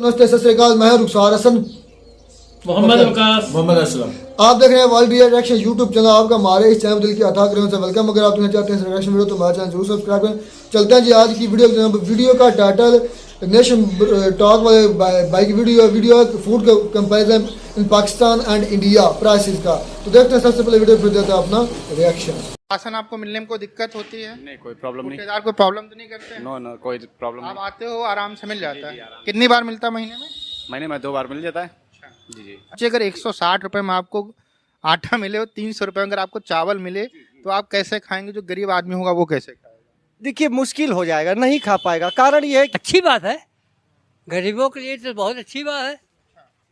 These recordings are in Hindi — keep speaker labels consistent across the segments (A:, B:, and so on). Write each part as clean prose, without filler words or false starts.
A: नमस्ते, सत श्री अकाल। मैं हूं रुखसार हसन,
B: मोहम्मद वकास,
C: मोहम्मद असलम।
A: आप देख रहे हैं वर्ल्ड रिएक्शन यूट्यूब चैनल। आपका हमारे इस चैनल दिल की अथा करें से वेलकम। अगर आप देखना चाहते हैं रिएक्शन वीडियो तो हमारे चैनल जरूर सब्सक्राइब करें। चलते हैं जी आज की वीडियो का title nation talk bike video food comparison in Pakistan and India prices का। तो देखते हैं सबसे पहले वीडियो, फिर देते हैं अपना रिएक्शन।
D: राशन आपको मिलने में कोई दिक्कत होती है?
C: नहीं, कोई प्रॉब्लम नहीं।
D: ठेकेदार कोई प्रॉब्लम तो नहीं करते हैं?
C: नो नो, कोई प्रॉब्लम
D: आप
C: नहीं।
D: आते हो आराम से मिल जाता है। कितनी बार मिलता है महीने में?
C: महीने में 2 बार मिल जाता है। जी जी।
D: अच्छा, अगर 160 रुपए में आपको आटा मिले और 300 रुपए में अगर आपको चावल मिले तो आप कैसे खाएंगे? जो गरीब आदमी होगा वो कैसे खाएगा?
E: देखिए मुश्किल हो जाएगा, नहीं खा पाएगा। कारण ये है कि
B: अच्छी बात है, गरीबों के लिए तो बहुत अच्छी बात है।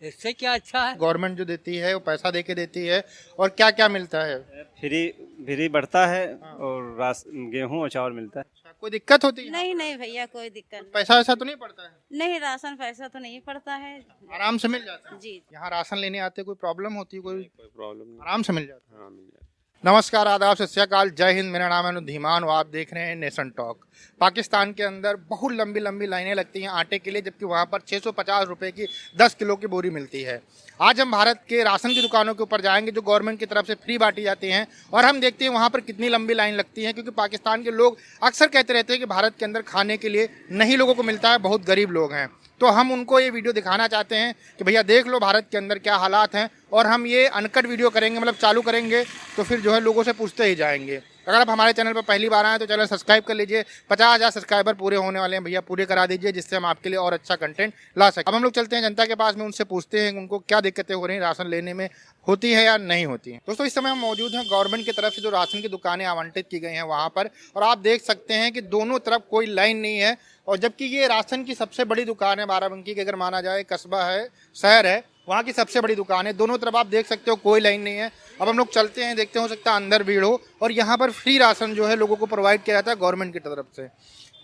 B: इससे क्या अच्छा है?
D: गवर्नमेंट जो देती है वो पैसा दे के देती है। और क्या क्या मिलता है?
E: फ्री बढ़ता है और गेहूं और चावल मिलता है।
D: अच्छा, कोई दिक्कत होती है?
F: नहीं नहीं भैया, कोई दिक्कत नहीं।
D: पैसा वैसा तो नहीं पड़ता है?
F: नहीं, राशन पैसा तो नहीं पड़ता है।
D: आराम से मिल जाता है।
F: जी।
D: यहाँ राशन लेने आते कोई प्रॉब्लम होती है? कोई
C: प्रॉब्लम नहीं।
D: आराम से मिल जाता है।
C: हाँ, मिल जाता है।
D: नमस्कार, आदाब, सत श्री अकाल, जय हिंद। मेरा नाम है अनुधीमान और आप देख रहे हैं नेशन टॉक। पाकिस्तान के अंदर बहुत लंबी लंबी लाइनें लगती हैं आटे के लिए, जबकि वहाँ पर 650 रुपए की 10 किलो की बोरी मिलती है। आज हम भारत के राशन की दुकानों के ऊपर जाएंगे जो गवर्नमेंट की तरफ से फ्री बांटी जाती हैं, और हम देखते हैं वहाँ पर कितनी लंबी लाइन लगती है। क्योंकि पाकिस्तान के लोग अक्सर कहते रहते हैं कि भारत के अंदर खाने के लिए नहीं लोगों को मिलता है, बहुत गरीब लोग हैं। तो हम उनको ये वीडियो दिखाना चाहते हैं कि भैया देख लो भारत के अंदर क्या हालात हैं, और हम ये अनकट वीडियो करेंगे, मतलब चालू करेंगे तो फिर जो है लोगों से पूछते ही जाएंगे। अगर आप हमारे चैनल पर पहली बार आए तो चैनल सब्सक्राइब कर लीजिए। 50,000 सब्सक्राइबर पूरे होने वाले हैं भैया, पूरे करा दीजिए, जिससे हम आपके लिए और अच्छा कंटेंट ला सकें। अब हम लोग चलते हैं जनता के पास में, उनसे पूछते हैं उनको क्या दिक्कतें हो रही हैं, राशन लेने में होती है या नहीं होती हैं। दोस्तों, इस समय हम मौजूद हैं गवर्नमेंट की तरफ से जो राशन की दुकानें आवंटित की गई हैं वहाँ पर, और आप देख सकते हैं कि दोनों तरफ कोई लाइन नहीं है। और जबकि ये राशन की सबसे बड़ी दुकान है बाराबंकी की, अगर माना जाए कस्बा है, शहर है, वहाँ की सबसे बड़ी दुकान है। दोनों तरफ आप देख सकते हो कोई लाइन नहीं है। अब हम लोग चलते हैं, देखते हो सकता है अंदर भीड़ हो। और यहाँ पर फ्री राशन जो है लोगों को प्रोवाइड किया जाता है गवर्नमेंट की तरफ से।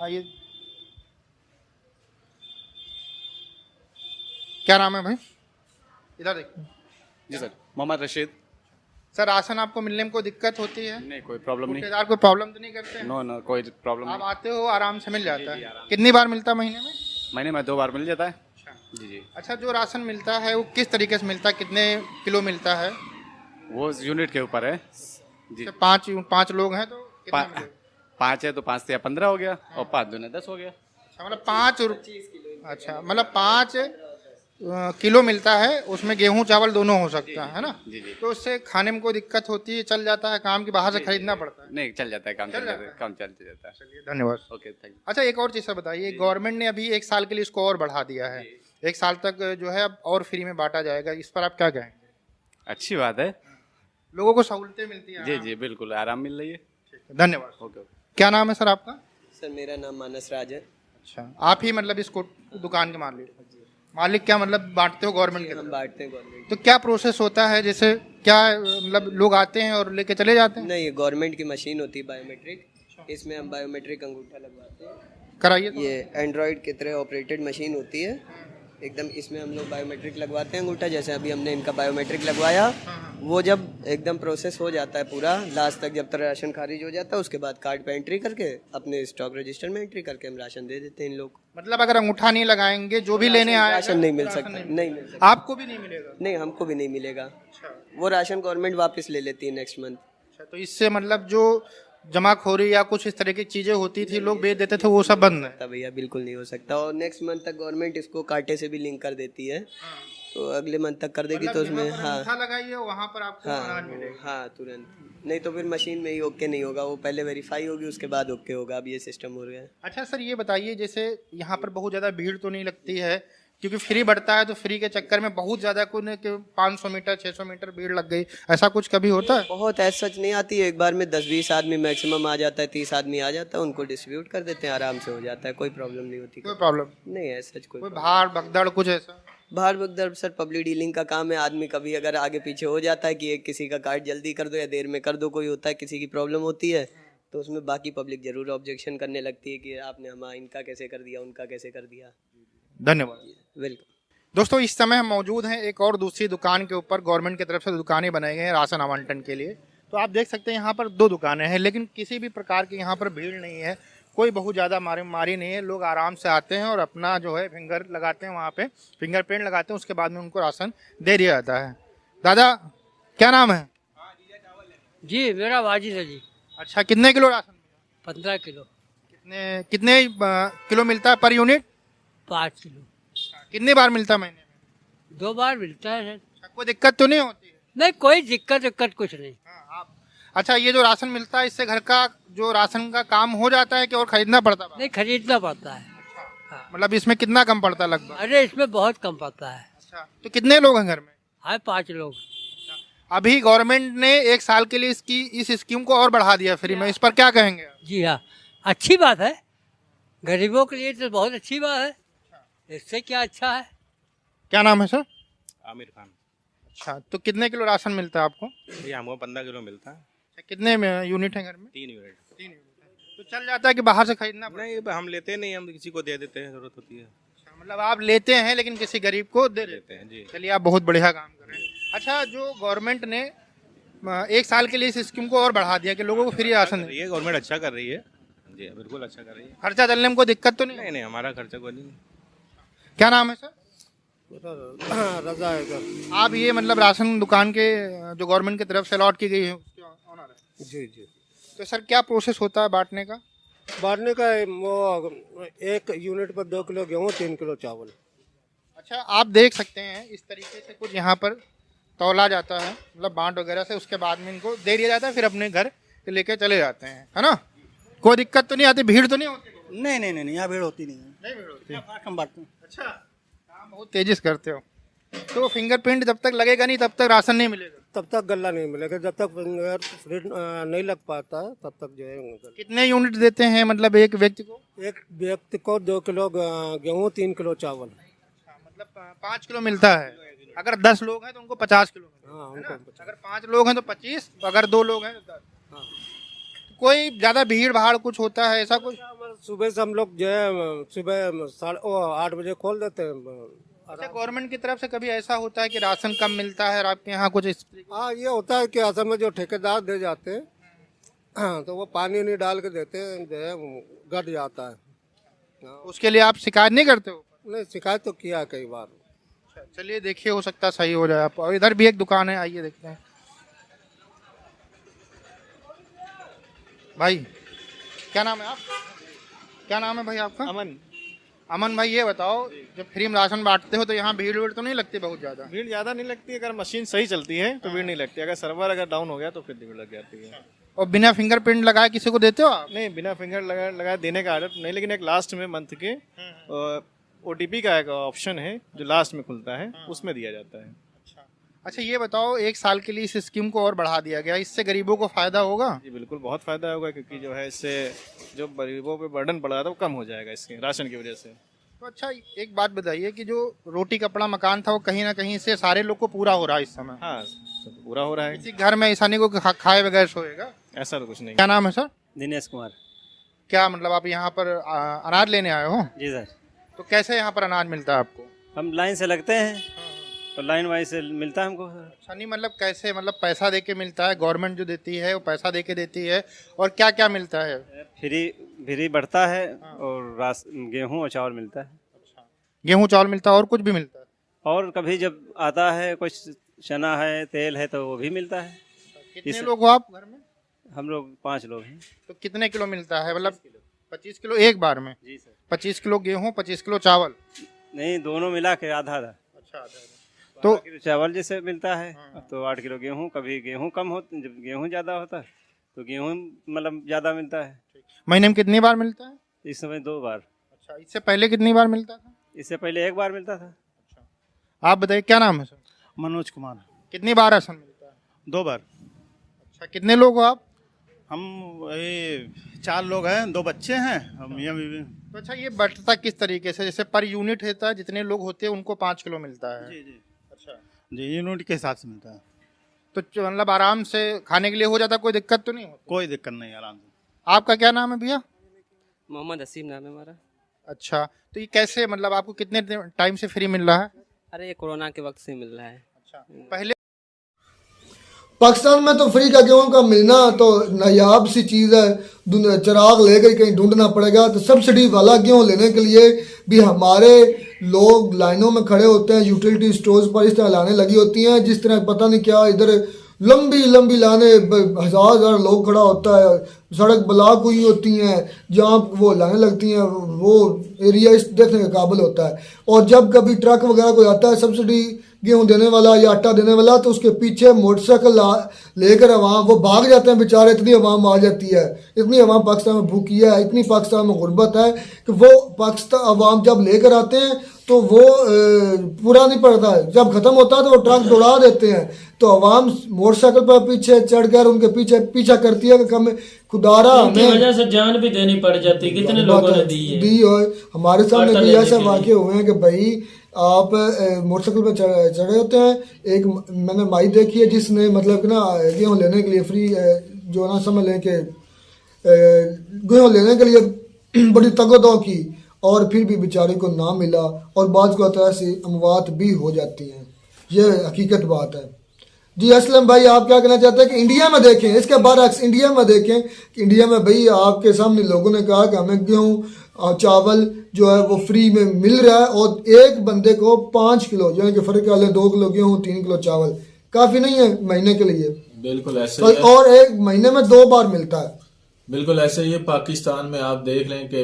D: आइए, क्या नाम है भाई? इधर देखिए।
C: जी sir, Mohammed Rashid.
D: Sir, ration आपको मिलने में कोई दिक्कत होती है?
C: नहीं, कोई प्रॉब्लम नहीं।
D: ठेकेदार कोई प्रॉब्लम तो नहीं करते हैं?
C: नो नो, कोई प्रॉब्लम
D: आप
C: नहीं।
D: आते हो आराम से मिल जाता है। कितनी बार मिलता है महीने में?
C: महीने में 2 बार मिल जाता है। जी जी।
D: अच्छा, जो राशन मिलता है वो किस तरीके से मिलता है? कितने किलो मिलता है?
C: वो यूनिट के ऊपर है। जी।
D: तो पाँच लोग हैं तो कितना मिलेगा?
C: 5 है तो 5 से 15 हो गया, और 5 दूने 10 हो गया।
D: अच्छा, मतलब 5 अच्छा, मतलब 5 किलो मिलता है। उसमें गेहूं चावल दोनों हो सकता है ना?
C: जी जी।
D: तो उससे खाने में कोई दिक्कत होती है? चल जाता है काम की, बाहर से खरीदना पड़ता है?
C: नहीं, चल जाता है काम,
D: चल
C: चल
D: जाता
C: जाता
D: है।
C: है, काम चलते जाता है।
D: चलिए, धन्यवाद।
C: Okay, thank you.
D: अच्छा, एक और चीज़ बताइए, गवर्नमेंट ने अभी 1 साल के लिए इसको और बढ़ा दिया है। 1 साल तक जो है अब और फ्री में बांटा जाएगा, इस पर आप क्या कहेंगे?
C: अच्छी बात है।
D: लोगों को सहूलतें मिलती हैं?
C: जी जी, बिल्कुल आराम मिल रही है।
D: ठीक है, धन्यवाद।
C: Okay okay.
D: क्या नाम है सर आपका?
E: सर मेरा नाम मानस राज है।
D: अच्छा, आप ही मतलब इसको दुकान के मालिक क्या मतलब बांटते हो गवर्नमेंट के
E: हम
D: तरफ?
E: बांटते हैं गवर्नमेंट।
D: तो क्या प्रोसेस होता है? जैसे क्या मतलब लोग आते हैं और लेके चले जाते हैं?
E: नहीं, ये गवर्नमेंट की मशीन होती है बायोमेट्रिक। इसमें हम बायोमेट्रिक अंगूठा लगवाते हैं।
D: कराइए तो।
E: ये एंड्रॉयड की तरह ऑपरेटेड मशीन होती है एकदम। इसमें हम लोग बायोमेट्रिक लगवाते हैं अंगूठा। जैसे अभी हमने इनका बायोमेट्रिक लगवाया, वो जब एकदम प्रोसेस हो जाता है पूरा लास्ट तक, जब तक राशन खारिज हो जाता है, उसके बाद कार्ड पे एंट्री करके अपने स्टॉक रजिस्टर में एंट्री करके हम राशन दे देते हैं इन लोग।
D: मतलब अगर अंगूठा नहीं लगाएंगे जो भी लेने आए
E: राशन नहीं मिल सकता, नहीं मिल सकता।
D: आपको भी नहीं मिलेगा?
E: नहीं, हमको भी नहीं मिलेगा।
D: अच्छा
E: वो राशन गवर्नमेंट वापस ले लेती है नेक्स्ट मंथ।
D: अच्छा, तो इससे मतलब जो जमाखोरी या कुछ इस तरह की चीजें होती थी, लोग बेच देते थे, वो सब बंद है?
E: तब भैया बिल्कुल नहीं हो सकता। और नेक्स्ट मंथ तक गवर्नमेंट इसको कांटे से भी लिंक कर देती है, तो अगले मंथ तक कर देगी। तो उसमें हाँ
D: अंगूठा लगाइए, वहाँ पर आपको अनाज मिलेगा।
E: हाँ तुरंत। नहीं तो फिर मशीन में ही ओके नहीं होगा, वो पहले वेरीफाई होगी उसके बाद ओके होगा। अब ये सिस्टम हो गया है।
D: अच्छा सर, ये बताइए, जैसे यहाँ पर बहुत ज़्यादा भीड़ तो नहीं लगती है? क्योंकि फ्री बढ़ता है तो फ्री के चक्कर में बहुत ज़्यादा कोई 500 मीटर 600 मीटर भीड़ लग गई, ऐसा कुछ कभी होता है?
E: बहुत ऐसा सच नहीं आती है। एक बार में 10-20 आदमी मैक्सिमम आ जाता है, 30 आदमी आ जाता है, उनको डिस्ट्रीब्यूट कर देते हैं, आराम से हो जाता है, कोई प्रॉब्लम नहीं होती।
D: कोई प्रॉब्लम
E: नहीं है सच कोई
D: कोई भाड़ भगदड़ कुछ ऐसा?
E: बाहर बगदर सर पब्लिक डीलिंग का काम है। आदमी कभी अगर आगे पीछे हो जाता है कि एक किसी का कार्ड जल्दी कर दो या देर में कर दो, कोई होता है किसी की प्रॉब्लम होती है, तो उसमें बाकी पब्लिक जरूर ऑब्जेक्शन करने लगती है कि आपने हमारा इनका कैसे कर दिया, उनका कैसे कर दिया।
D: धन्यवाद।
E: वेलकम।
D: दोस्तों, इस समय हम मौजूद हैं एक और दूसरी दुकान के ऊपर। गवर्नमेंट की तरफ से दुकानें बनाई गई हैं राशन आवंटन के लिए। तो आप देख सकते हैं यहाँ पर 2 दुकानें हैं, लेकिन किसी भी प्रकार की यहाँ पर भीड़ नहीं है। कोई बहुत ज़्यादा मारी नहीं है, लोग आराम से आते हैं और अपना जो है फिंगर लगाते हैं, वहाँ पे फिंगरप्रिंट लगाते हैं, उसके बाद में उनको राशन दे दिया जाता है। दादा क्या नाम है?
B: जी मेरा वाजिद है जी।
D: अच्छा, कितने किलो राशन?
B: 15 किलो।
D: कितने किलो मिलता है पर यूनिट?
B: 5 किलो।
D: कितनी बार मिलता है महीने में?
B: 2 बार मिलता है सर।
D: अच्छा, कोई दिक्कत तो नहीं होती है?
B: नहीं कोई दिक्कत कुछ नहीं।
D: अच्छा, ये जो राशन मिलता है इससे घर का जो राशन का काम हो जाता है कि और खरीदना पड़ता है?
B: नहीं खरीदना पड़ता है।
D: मतलब इसमें कितना कम पड़ता है लगभग?
B: अरे इसमें बहुत कम पड़ता है।
D: अच्छा, तो कितने लोग हैं घर में?
B: है 5 लोग।
D: अभी गवर्नमेंट ने 1 साल के लिए इस स्कीम को और बढ़ा दिया फ्री में, इस पर क्या कहेंगे आप?
B: जी हाँ, अच्छी बात है, गरीबों के लिए तो बहुत अच्छी बात है। इससे क्या अच्छा है।
D: क्या नाम है सर?
C: आमिर खान।
D: अच्छा, तो कितने किलो राशन मिलता है आपको?
C: ये हमको 15 किलो मिलता है।
D: अच्छा, कितने में यूनिट है घर में?
C: 3 यूनिट।
D: 3 यूनिट है। तो चल जाता है कि बाहर से खरीदना पड़ता है?
C: नहीं हम लेते नहीं, हम किसी को दे देते हैं, जरूरत होती है।
D: अच्छा, मतलब आप लेते हैं लेकिन किसी गरीब को दे देते
C: लेते हैं जी।
D: हैं। चलिए, आप बहुत बढ़िया काम कर रहे हैं। अच्छा, जो गवर्नमेंट ने 1 साल के लिए इस स्कीम को और बढ़ा दिया कि लोगों को फ्री राशन दे,
C: ये गवर्नमेंट अच्छा कर रही है जी, बिल्कुल अच्छा कर रही है।
D: खर्चा चलने में कोई दिक्कत तो नहीं?
C: नहीं हमारा खर्चा कोई नहीं।
D: क्या नाम है सर?
G: रजा है सर।
D: आप ये मतलब राशन दुकान के जो गवर्नमेंट की तरफ से अलॉट की गई है उसके ऑनर है?
G: जी जी।
D: तो सर क्या प्रोसेस होता है बांटने का?
G: बांटने का वो 1 यूनिट पर 2 किलो गेहूँ, 3 किलो चावल।
D: अच्छा, आप देख सकते हैं इस तरीके से कुछ यहाँ पर तौला जाता है, मतलब बांट वगैरह से, उसके बाद में इनको दे दिया जाता है, फिर अपने घर लेके चले जाते हैं, है ना? कोई दिक्कत तो नहीं आती, भीड़ तो नहीं होती?
G: नहीं, यहाँ भीड़ होती नहीं है।
D: नहीं भीड़ होती।
G: हम बांटते हैं।
D: अच्छा, काम बहुत तेजी से करते हो। तो फिंगरप्रिंट जब तक लगेगा नहीं तब तक राशन नहीं मिलेगा?
G: तब तक गल्ला नहीं मिलेगा, जब तक फिंगरप्रिंट नहीं लग पाता है तब तक जो है।
D: कितने यूनिट देते हैं मतलब एक व्यक्ति को?
G: एक व्यक्ति को 2 किलो गेहूँ, 3 किलो चावल।
D: मतलब 5 किलो मिलता है। अगर 10 लोग हैं तो उनको 50 किलो मिलता है,
G: हाँ,
D: है ना?
G: उनको
D: अगर 5 लोग हैं तो 25, अगर 2 लोग हैं तो 10।
G: हाँ।
D: कोई ज्यादा भीड़ भाड़ कुछ होता है ऐसा कुछ?
G: सुबह से हम लोग जो है सुबह 8:30 बजे खोल देते हैं।
D: अच्छा, गवर्नमेंट की तरफ से कभी ऐसा होता है कि राशन कम मिलता है और आपके यहाँ कुछ
G: हाँ, ये होता है कि असल में जो ठेकेदार दे जाते हैं तो वो पानी नहीं डाल के देते हैं, जो है घट जाता है।
D: उसके लिए आप शिकायत नहीं करते हो?
G: नहीं, शिकायत तो किया है कई बार।
D: चलिए देखिए, हो सकता है सही हो जाए आप। और इधर भी एक दुकान है, आइए देखते हैं। भाई क्या नाम है आप? क्या नाम है भाई आपका?
H: अमन।
D: अमन भाई, ये बताओ, जब फ्री में राशन बांटते हो तो यहाँ भीड़ वीड़ तो नहीं लगती बहुत ज्यादा?
H: भीड़ ज़्यादा नहीं लगती, अगर मशीन सही चलती है तो भीड़ नहीं लगती, अगर सर्वर अगर डाउन हो गया तो फिर भीड़ लग जाती है।
D: और बिना फिंगरप्रिंट लगाए किसी को देते हो आप?
H: नहीं, बिना फिंगर लगाए देने का आदत नहीं, लेकिन एक लास्ट में मंथ के OTP का एक ऑप्शन है जो लास्ट में खुलता है, उसमें दिया जाता है।
D: अच्छा, ये बताओ, 1 साल के लिए इस स्कीम को और बढ़ा दिया गया, इससे गरीबों को फायदा होगा?
H: जी बिल्कुल, बहुत फायदा होगा, क्योंकि जो है इससे जो गरीबों पे बर्डन पड़ रहा था वो कम हो जाएगा इसके राशन की वजह से।
D: तो अच्छा, एक बात बताइए कि जो रोटी कपड़ा मकान था वो कहीं ना कहीं से सारे लोग को पूरा हो रहा है इस समय?
H: हाँ, सब पूरा हो रहा है,
D: किसी घर में ऐसा नहीं को खाए बगैर सोएगा?
H: ऐसा तो कुछ नहीं।
D: क्या नाम है सर?
I: दिनेश कुमार।
D: क्या मतलब आप यहाँ पर अनाज लेने आए हो?
I: जी सर।
D: तो कैसे यहाँ पर अनाज मिलता है आपको?
I: हम लाइन से लगते हैं तो लाइन वाइज से मिलता है हमको सर।
D: अच्छा, नहीं मतलब कैसे, मतलब पैसा दे के मिलता है? गवर्नमेंट जो देती है वो पैसा दे के देती है, और क्या क्या मिलता है?
I: फ्री बढ़ता है और गेहूँ और चावल मिलता है।
D: गेहूँ चावल मिलता है, और कुछ भी मिलता है?
I: और कभी जब आता है कुछ चना है, तेल है, तो वो भी मिलता है।
D: कितने लोग हो आप घर में?
I: हम लोग 5 लोग हैं।
D: तो कितने किलो मिलता है? मतलब 25 किलो एक बार में?
I: जी सर।
D: 25 किलो गेहूँ, 25 किलो चावल?
I: नहीं, दोनों मिला के आधा आधा।
D: अच्छा,
I: तो किलो चावल जैसे मिलता है तो 8 किलो गेहूँ। कभी गेहूँ कम हो, जब गेहूँ ज़्यादा होता है तो गेहूँ मतलब ज़्यादा मिलता है।
D: महीने में कितनी बार मिलता है?
I: इस समय 2 बार।
D: अच्छा, इससे पहले कितनी बार मिलता था?
I: इससे पहले 1 बार मिलता था।
D: आप बताइए, क्या नाम है सर?
H: मनोज कुमार।
D: कितनी बार राशन मिलता है?
H: 2 बार।
D: अच्छा, कितने लोग हो आप?
H: हम ये 4 लोग हैं, 2 बच्चे हैं, हम ये भी।
D: तो अच्छा, ये बंटता किस तरीके से? जैसे पर यूनिट होता है, जितने लोग होते हैं उनको 5 किलो मिलता है?
H: जी जी।
D: अच्छा
H: जी, यूनिट के हिसाब से मिलता है।
D: तो मतलब आराम से खाने के लिए हो जाता, कोई दिक्कत तो नहीं होती?
H: कोई दिक्कत नहीं, आराम से।
D: आपका क्या नाम है भैया?
E: मोहम्मद हसीम नाम है हमारा।
D: अच्छा, तो ये कैसे, मतलब आपको कितने टाइम से फ्री मिल रहा है?
E: अरे ये कोरोना के वक्त से मिल रहा है।
D: अच्छा, पहले
A: पाकिस्तान में तो फ्री का गेहूं का मिलना तो नायाब सी चीज़ है, चिराग लेकर कहीं ढूंढना पड़ेगा। तो सब्सिडी वाला गेहूं लेने के लिए भी हमारे लोग लाइनों में खड़े होते हैं, यूटिलिटी स्टोर्स पर इस तरह लाने लगी होती हैं जिस तरह पता नहीं क्या, इधर लंबी लंबी लाने, हजार लोग खड़ा होता है, सड़क ब्लॉक हुई होती हैं, जहाँ वो लाने लगती हैं, वो एरिया इस देखने के काबिल होता है। और जब कभी ट्रक वगैरह कोई आता है सब्सिडी गेहूं देने वाला या आटा देने वाला, तो उसके पीछे मोटरसाइकिल लेकर अवाम वो भाग जाते हैं बेचारे, इतनी अवाम आ जाती है, इतनी अवाम पाकिस्तान में भूखी है, इतनी पाकिस्तान में गुर्बत है कि वो पाकिस्तान अवाम जब लेकर आते हैं तो वो पूरा नहीं पड़ता है, जब ख़त्म होता है तो वो ट्रक दौड़ा देते हैं। तो अवाम मोटरसाइकिल पर पीछे चढ़कर उनके पीछा करती है कि कम खुदारा
J: उनकी वजह से जान भी देनी पड़ जाती, कितने लोगों ने दी है।
A: हमारे सामने कई ऐसे वाक़े हुए हैं कि भाई आप मोटरसाइकिल पर चढ़े होते हैं, एक मैंने माई देखी है जिसने मतलब कि ना गेहूँ लेने के लिए फ्री जो ना समझ लें कि गेहूँ लेने के लिए बड़ी तगदो की और फिर भी बेचारे को ना मिला, और बाज़ को तो ऐसी अमवात भी हो जाती हैं। ये हकीकत बात है। जी असलम भाई, आप क्या कहना चाहते हैं कि इंडिया में देखें, इसके बरअक्स इंडिया में देखें कि इंडिया में भाई आपके सामने लोगों ने कहा कि हमें गेहूँ चावल जो है वो फ्री में मिल रहा है, और एक बंदे को 5 किलो यानी कि फ़र्क वाले 2 किलो गेहूँ 3 किलो चावल काफ़ी नहीं है महीने के लिए।
K: बिल्कुल ऐसे
A: तो और एक महीने में 2 बार मिलता है।
K: बिल्कुल ऐसे ही पाकिस्तान में आप देख लें कि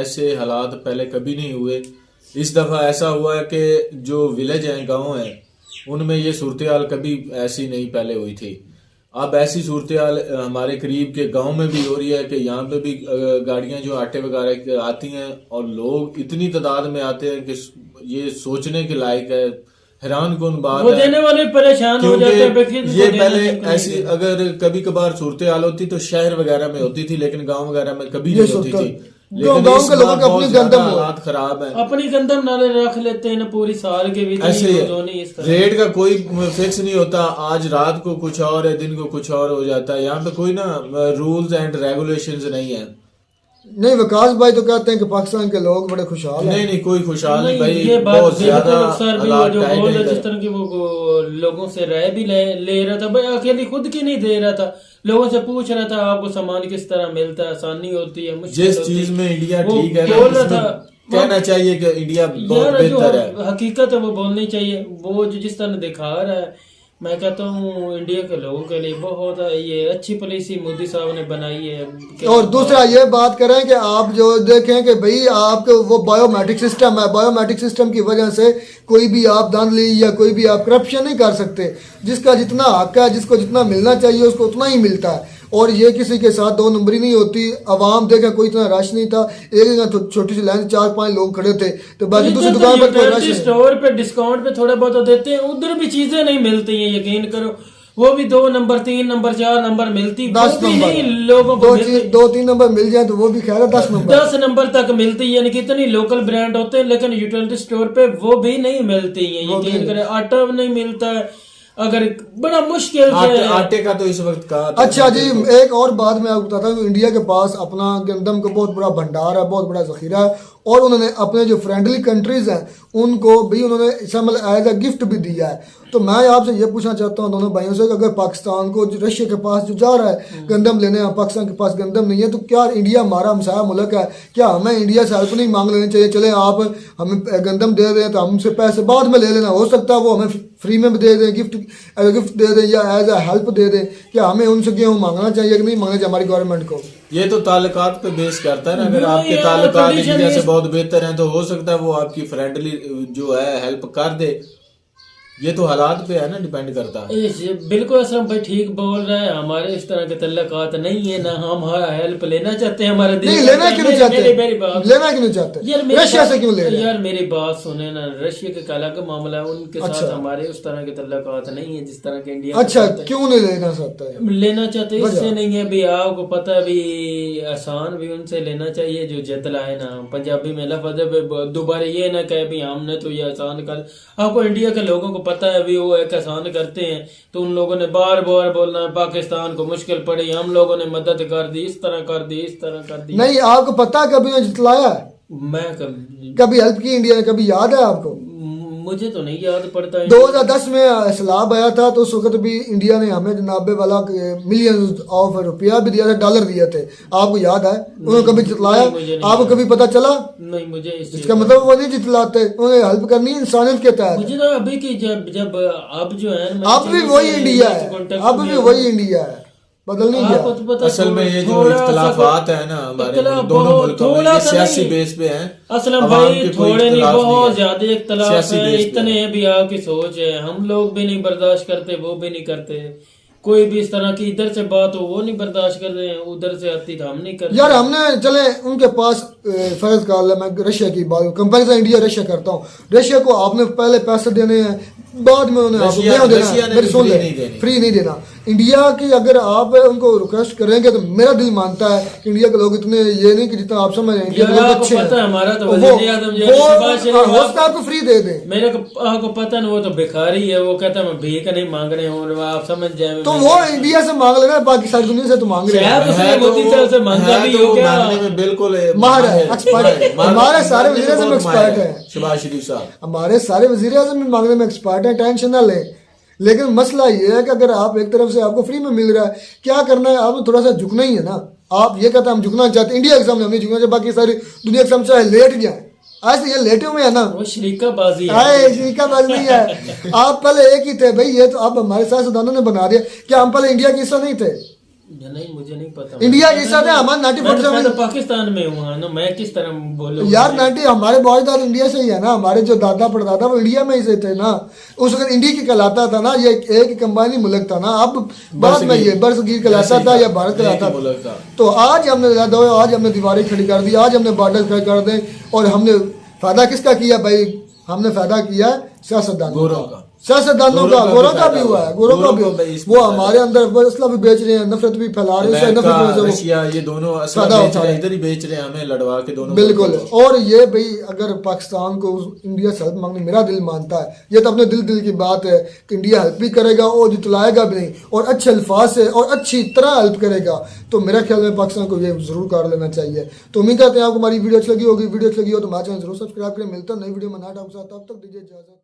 K: ऐसे हालात पहले कभी नहीं हुए। इस दफ़ा ऐसा हुआ है कि जो विलेज हैं, गांव हैं, उनमें ये सूरत हाल कभी ऐसी नहीं पहले हुई थी। अब ऐसी सूरत हाल हमारे करीब के गांव में भी हो रही है कि यहाँ पे भी गाड़ियां जो आटे वगैरह आती हैं और लोग इतनी तादाद में आते हैं कि ये सोचने के लायक है, हैरान कौन बात
J: वो
K: है।
J: देने वाले परेशान हो जाते हैं।
K: ये पहले ऐसी अगर कभी कभार सूरत हाल होती तो शहर वगैरह में होती थी, लेकिन गांव वगैरह में कभी नहीं होती थी।
A: गाँव के लोगों के अपनी गंदम
K: हालात खराब है,
J: अपनी गंदम नाले रख लेते हैं ना पूरी साल के भी।
K: ऐसे रेट का कोई फिक्स नहीं होता, आज रात को कुछ और है, दिन को कुछ और हो जाता है। यहाँ पे कोई ना रूल्स एंड रेगुलेशंस नहीं है।
A: नहीं, विकास भाई तो कहते हैं कि पाकिस्तान के लोग बड़े खुशहाल हैं।
K: नहीं कोई खुशहाल नहीं भाई,
J: ये बात
K: बहुत ज्यादा हालात
J: जो
K: टाइट
J: बोल
K: है।
J: जिस तरह की वो लोगों से राय भी ले रहा था भाई, अकेली खुद की नहीं दे रहा था, लोगों से पूछ रहा था आपको सामान किस तरह मिलता है, आसानी होती है, मुश्किल
K: जिस
J: होती
K: चीज
J: है।
K: में इंडिया
J: वो
K: ठीक है
J: बोल रहा था,
K: कहना चाहिए कि इंडिया बहुत बेहतर है।
J: हकीकत है वो बोलनी चाहिए। वो जो जिस तरह दिखा रहा है, मैं कहता हूँ इंडिया के लोगों के लिए बहुत ये अच्छी पॉलिसी मोदी साहब ने बनाई है।
A: और दूसरा ये बात करें कि आप जो देखें कि भाई आपके वो बायोमेट्रिक सिस्टम है, बायोमेट्रिक सिस्टम की वजह से कोई भी आप धांधली या कोई भी आप करप्शन नहीं कर सकते। जिसका जितना हक है, जिसको जितना मिलना चाहिए उसको उतना ही मिलता है, और ये किसी के साथ 2 नंबरी नहीं होती। अवाम देखें कोई इतना रश नहीं था, एक छोटी सी लाइन 4-5 लोग खड़े थे, तो बाकी दूसरी दुकान पर कोई रश नहीं।
J: स्टोर पे डिस्काउंट पे थोड़ा बहुत देते हैं, उधर भी चीजें नहीं मिलती हैं, यकीन करो। वो भी 2 नंबर 3 नंबर 4 नंबर मिलती,
A: 10 नंबर
J: लोगों को
A: 2-3 नंबर मिल जाए तो वो भी खैर 10
J: नंबर तक मिलती है। यानी कितनी लोकल ब्रांड होते हैं, लेकिन यूटिलिटी स्टोर पे वो भी नहीं मिलती है, यकीन करें। आटा नहीं मिलता है, अगर बड़ा मुश्किल
K: आटे का तो इस वक्त का।
A: अच्छा जी, एक और बात मैं आपको बताता हूँ, इंडिया के पास अपना गंदम का बहुत बड़ा भंडार है, बहुत बड़ा जखीरा है, और उन्होंने अपने जो फ्रेंडली कंट्रीज हैं उनको भी उन्होंने एज अ गिफ्ट भी दिया है। तो मैं आपसे ये पूछना चाहता हूँ दोनों भाइयों से कि अगर पाकिस्तान को रशिया के पास जो जा रहा है गंदम लेने, पाकिस्तान के पास गंदम नहीं है, तो क्या इंडिया हमारा हमसाया मुल्क है, क्या हमें इंडिया से हेल्प नहीं मांग लेनी चाहिए? चले आप हमें गंदम दे रहे हैं तो हमसे पैसे बाद में ले लेना, हो सकता है वो हमें फ्री में भी दे दें, गिफ्ट दे दें या एज अ हेल्प दे दें। क्या हमें उनसे गेहूँ मांगना चाहिए कि नहीं मांगना चाहिए हमारी गवर्नमेंट को?
K: ये तो ताल्लुकात पे बेस करता है ना। अगर आपके ताल्लुकात इंडिया से बहुत बेहतर हैं तो हो सकता है वो आपकी फ्रेंडली जो है हेल्प कर दे। ये तो हालात पे है ना, डिपेंड करता है।
J: बिल्कुल असलम भाई ठीक बोल रहे हैं। हमारे इस तरह के तल्लुकात नहीं है, ना हम हेल्प लेना चाहते हैं। हमारे
A: नहीं लेना क्यों नहीं चाहते? लेना क्यों नहीं चाहते? रशिया से क्यों ले रहे हैं?
J: यार मेरी बात सुने ना, रशिया के अलग मामला है, उनके साथ हमारे उस तरह के तल्लुकात नहीं है जिस तरह के इंडिया।
A: अच्छा, क्यों नहीं लेना चाहता है?
J: लेना चाहते इससे नहीं है भी, आपको पता है भी आसान भी उनसे लेना चाहिए जो जतला है ना, पंजाबी में लफ्ज़ दोबारा ये ना कहे भी हमने तो ये आसान कर। आपको इंडिया के लोगों को पता है भी वो एक आसान करते हैं, तो उन लोगों ने बार बार बोलना है पाकिस्तान को मुश्किल पड़ी, हम लोगों ने मदद कर दी, इस तरह कर दी, इस तरह कर दी।
A: नहीं, आपको पता है कभी जितलाया?
J: मैं
A: कभी हेल्प की इंडिया ने? कभी याद है आपको?
J: मुझे तो नहीं याद पड़ता है।
A: 2010 में सैलाब आया था तो उस वक्त भी इंडिया ने हमें जनाबे वाला मिलियन ऑफ रुपया भी दिया था, डॉलर दिए थे, आपको याद है? उन्होंने कभी जितलाया? आपको कभी पता चला?
J: नहीं, मुझे
A: इसका मतलब वो नहीं जितलाते, उन्हें हेल्प करनी है इंसानियत के तहत।
J: मुझे तो अभी की जब अब जो है
A: अब भी वही इंडिया है, अब भी वही इंडिया है, बदल नहीं गया।
K: असल में ये जो इख्तलाफात है ना हमारे दोनों मुल्कों में, ये सियासी बेस पे हैं।
J: असलम भाई थोड़े नहीं, बहुत ज्यादा इख्तलाफ है, इतने भी आपकी सोच है, हम लोग भी नहीं बर्दाश्त करते, वो भी नहीं करते, कोई भी इस तरह की इधर से बात हो वो नहीं बर्दाश्त करते हैं, उधर से आती तो हम नहीं करते।
A: यार हमने चले उनके पास फर्ज का मैं रशिया की बात कंपेरिजन इंडिया रशिया करता हूँ। रशिया को आपने पहले पैसे देने हैं, बाद में उन्हें आपको देना, मेरी सुन ले, फ्री नहीं देना। इंडिया की अगर आप उनको रिक्वेस्ट करेंगे तो मेरा दिल मानता है कि इंडिया के लोग इतने ये नहीं कि जितना आप समझ रहे हैं, इंडिया के लोग अच्छे हैं।
J: हमारा तो
A: आपको फ्री दे दें,
J: मेरे को आपको पता नहीं, वो तो भिखारी है, वो कहता है मैं भीख नहीं मांग रहे हूँ, आप समझ जाए।
A: तो वो इंडिया से मांग लेना, बाकी सारी दुनिया से तो मांग रहे हैं।
J: मोदी साहब से मांगा भी हो क्या?
K: बिल्कुल
A: माहिर है, एक्सपर्ट है, हमारे सारे वज़ीर आज़म एक्सपर्ट हैं,
K: शहबाज शरीफ साहब
A: हमारे सारे वज़ीर आज़म भी मांगने में एक्सपर्ट हैं, टेंशन ना लें। लेकिन मसला ये है कि अगर आप एक तरफ से आपको फ्री में मिल रहा है, क्या करना है, आपने थोड़ा सा झुकना ही है ना। आप ये कहते हैं हम झुकना चाहते हैं, इंडिया के सामने हम नहीं झुकना चाहते, बाकी सारी दुनिया के सामने चाहे लेट जाए, आज ये लेटे हुए है ना,
J: वो शरीकाबाजी
A: है, शरीकाबाजी नहीं है। आप पहले एक ही थे भाई, ये तो आप हमारे सियासतदानों ने बना दिया। क्या हम पहले इंडिया के हिस्सा नहीं थे?
J: नहीं, मुझे नहीं पता।
A: इंडिया के हिस्सा थे हमारे 90%
J: तो पाकिस्तान में हुआ ना, मैं किस तरह बोलूं
A: यार? 90 हमारे बॉयदार इंडिया से ही है ना, हमारे जो दादा परदादा वो इंडिया में ही से थे ना, उस वक्त इंडिया की कहलाता था ना, ये एक कंबाइनी मुल्क था ना, अब बाद में ये बरसगीर कहलाता था या भारत कहलाता था। तो आज हमने आज हमने दीवारें खड़ी कर दी, आज हमने बॉर्डर खड़े कर दें, और हमने फायदा किसका किया भाई? हमने फायदा किया सियासतदानों का, सियासतदानों का, गोरों का भी हुआ है, गोरों का भी। वो हमारे अंदर असला भी बेच रहे हैं, नफरत भी फैला रहे हैं,
K: रशिया ये दोनों इधर ही बेच रहे हैं, हमें लड़वा के दोनों।
A: बिल्कुल। और ये भाई अगर पाकिस्तान को इंडिया से हेल्प मांगने, मेरा दिल मानता है, ये तो अपने दिल की बात है कि इंडिया हेल्प भी करेगा और जितलाएगा भी नहीं, और अच्छे अल्फाज से और अच्छी तरह हेल्प करेगा। तो मेरा ख्याल में पाकिस्तान को ये जरूर कर लेना चाहिए। तो उम्मीद करते हैं आपको हमारी वीडियो अच्छी लगी होगी। वीडियो अच्छी लगी हो तो हमारे चैनल जरूर सब्सक्राइब करें। मिलता है नई वीडियो में नया टॉपिक के साथ, तब तक दीजिए इजाजत।